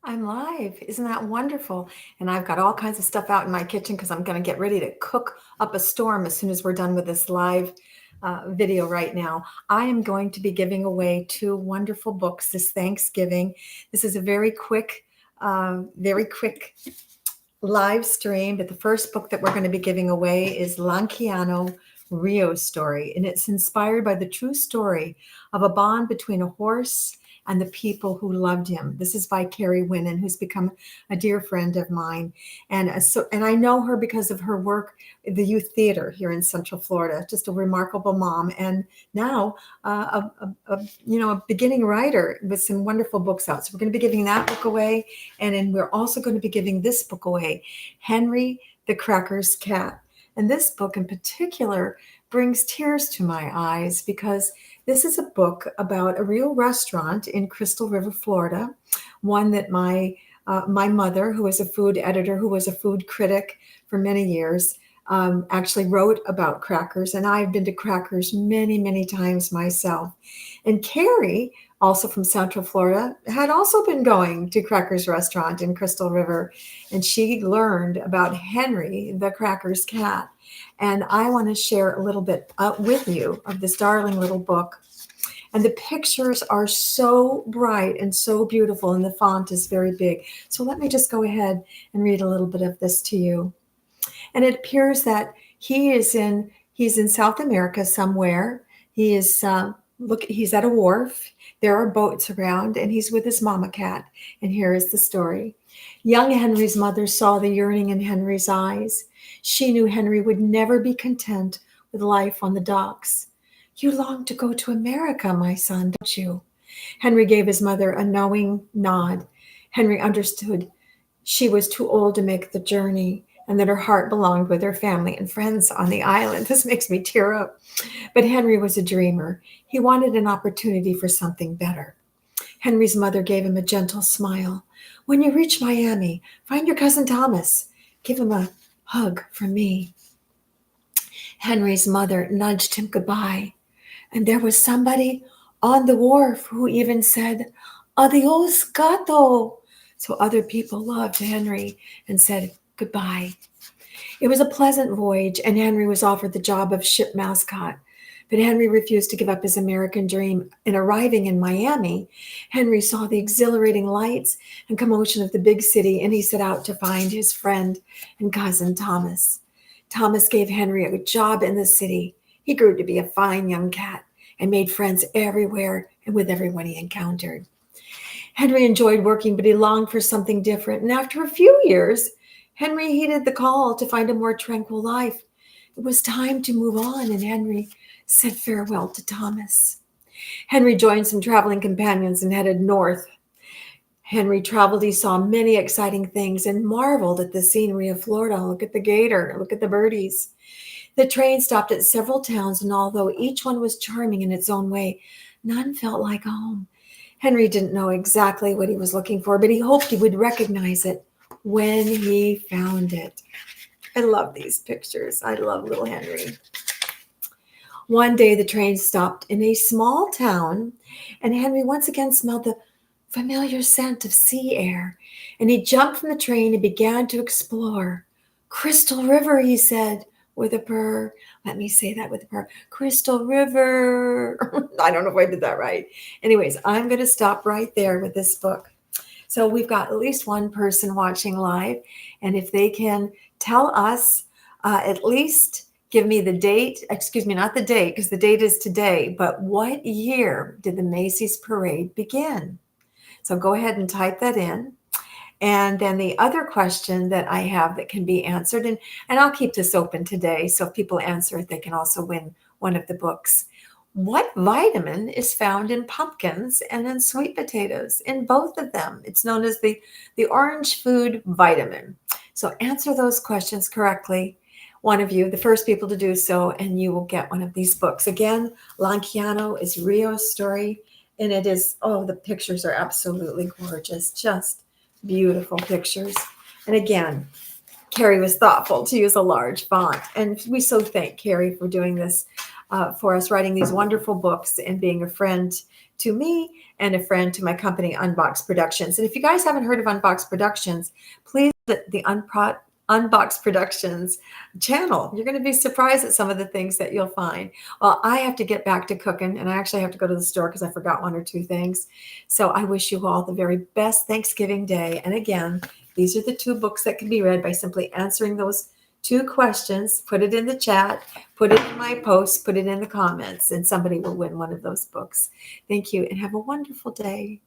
I'm live. Isn't that wonderful? And I've got all kinds of stuff out in my kitchen because I'm going to get ready to cook up a storm as soon as we're done with this live video right now. I am going to be giving away two wonderful books this Thanksgiving. This is a very quick live stream, but the first book that we're going to be giving away is Lanciano Rio's story, and it's inspired by the true story of a bond between a horse and the people who loved him. This is by Kari Whinnen, who's become a dear friend of mine, and I know her because of her work at the youth theater here in Central Florida. Just a remarkable mom, and now a beginning writer with some wonderful books out. So we're going to be giving that book away, and then we're also going to be giving this book away, Henry the Cracker's Cat. And this book in particular brings tears to my eyes because this is a book about a real restaurant in Crystal River, Florida, one that my mother, who was a food editor, who was a food critic for many years, actually wrote about Crackers. And I've been to Crackers many, many times myself. And Kari, also from Central Florida, had also been going to Crackers restaurant in Crystal River. And she learned about Henry the Cracker's Cat. And I want to share a little bit with you of this darling little book. And the pictures are so bright and so beautiful, and the font is very big. So let me just go ahead and read a little bit of this to you. And it appears that he's in South America somewhere. He's at a wharf. There are boats around, and he's with his mama cat. And here is the story. Young Henry's mother saw the yearning in Henry's eyes. She knew Henry would never be content with life on the docks. You long to go to America, my son, don't you? Henry gave his mother a knowing nod. Henry understood she was too old to make the journey and that her heart belonged with her family and friends on the island. This makes me tear up. But Henry was a dreamer. He wanted an opportunity for something better. Henry's mother gave him a gentle smile. When you reach Miami, find your cousin Thomas. Give him a hug from me. Henry's mother nudged him goodbye. And there was somebody on the wharf who even said, Adios, gato. So other people loved Henry and said goodbye. It was a pleasant voyage, and Henry was offered the job of ship mascot. But Henry refused to give up his American dream. And arriving in Miami, Henry saw the exhilarating lights and commotion of the big city, and he set out to find his friend and cousin Thomas. Thomas gave Henry a job in the city. He grew to be a fine young cat and made friends everywhere and with everyone he encountered. Henry enjoyed working, but he longed for something different. And after a few years, Henry heeded the call to find a more tranquil life. It was time to move on, and Henry said farewell to Thomas. Henry joined some traveling companions and headed north. Henry traveled, he saw many exciting things and marveled at the scenery of Florida. Look at the gator, look at the birdies. The train stopped at several towns, and although each one was charming in its own way, none felt like home. Henry didn't know exactly what he was looking for, but he hoped he would recognize it when he found it. I love these pictures. I love little Henry. One day the train stopped in a small town, and Henry once again smelled the familiar scent of sea air. And he jumped from the train and began to explore. Crystal River, he said with a purr. Let me say that with a purr. Crystal River. I don't know if I did that right. Anyways, I'm going to stop right there with this book. So we've got at least one person watching live. And if they can tell us at least give me the date, excuse me, not the date, because the date is today, but what year did the Macy's parade begin? So go ahead and type that in. And then the other question that I have that can be answered, and I'll keep this open today, so if people answer it, they can also win one of the books. What vitamin is found in pumpkins and in sweet potatoes? In both of them. It's known as the orange food vitamin. So answer those questions correctly. One of you, the first people to do so, and you will get one of these books. Again, Lanciano is Rio's story, and it is, oh, the pictures are absolutely gorgeous. Just beautiful pictures. And again, Kari was thoughtful to use a large font. And we so thank Kari for doing this for us, writing these wonderful books and being a friend to me and a friend to my company, Unbox Productions. And if you guys haven't heard of Unbox Productions, please visit the Unbox Productions channel. You're going to be surprised at some of the things that you'll find. Well, I have to get back to cooking, and I actually have to go to the store because I forgot one or two things. So I wish you all the very best Thanksgiving Day. And again, these are the 2 books that can be read by simply answering those 2 questions. Put it in the chat, put it in my post, put it in the comments, and somebody will win one of those books. Thank you, and have a wonderful day.